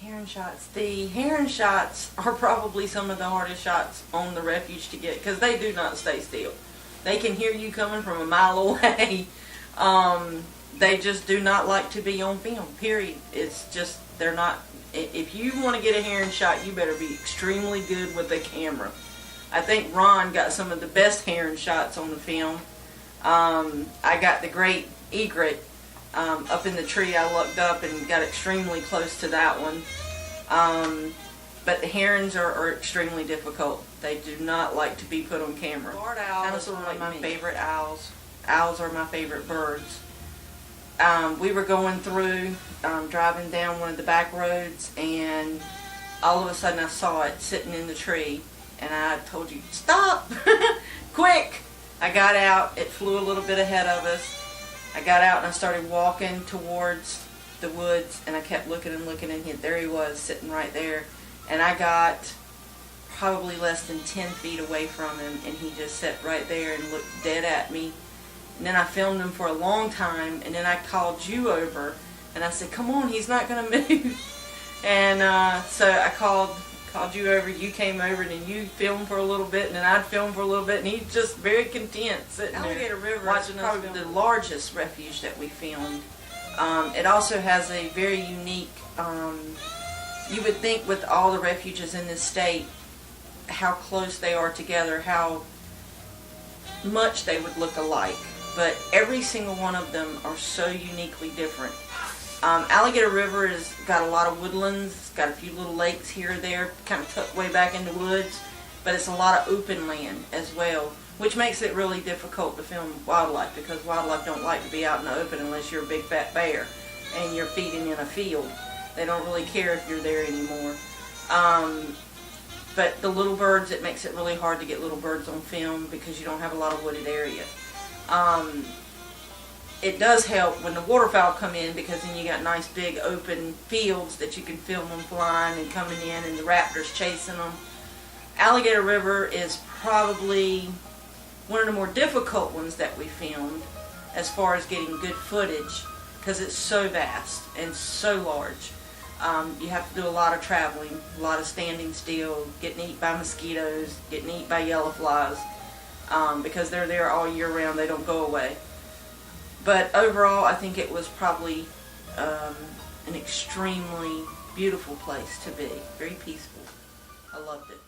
Heron shots. The heron shots are probably some of the hardest shots on the Refuge to get because they do not stay still. They can hear you coming from a mile away. They just do not like to be on film, period. It's just, they're not, if you want to get a heron shot, you better be extremely good with a camera. I think Ron got some of the best heron shots on the film. I got the great egret up in the tree. I looked up and got extremely close to that one. But the herons are extremely difficult. They do not like to be put on camera. Barred owls are like my favorite owls. Owls are my favorite birds. We were going through, driving down one of the back roads, and all of a sudden I saw it sitting in the tree, and I told you, stop, quick. I got out, it flew a little bit ahead of us. I got out and I started walking towards the woods, and I kept looking and looking, and there he was sitting right there. And I got probably less than 10 feet away from him, and he just sat right there and looked dead at me. And then I filmed him for a long time, and then I called you over, and I said, come on, he's not going to move. And so I called you over, you came over, and then you filmed for a little bit, and then I'd film for a little bit, and he's just very content sitting there. Alligator River watching is probably the largest refuge that we filmed. It also has a very unique, you would think with all the refuges in this state, how close they are together, how much they would look alike. But every single one of them are so uniquely different. Alligator River has got a lot of woodlands, it's got a few little lakes here or there, kind of tucked way back in the woods, but it's a lot of open land as well, which makes it really difficult to film wildlife, because wildlife don't like to be out in the open unless you're a big fat bear and you're feeding in a field. They don't really care if you're there anymore. But the little birds, it makes it really hard to get little birds on film because you don't have a lot of wooded area. It does help when the waterfowl come in, because then you got nice big open fields that you can film them flying and coming in, and the raptors chasing them. Alligator River is probably one of the more difficult ones that we filmed as far as getting good footage, because it's so vast and so large. You have to do a lot of traveling, a lot of standing still, getting eaten by mosquitoes, getting eaten by yellow flies, because they're there all year round, they don't go away. But overall, I think it was probably an extremely beautiful place to be, very peaceful. I loved it.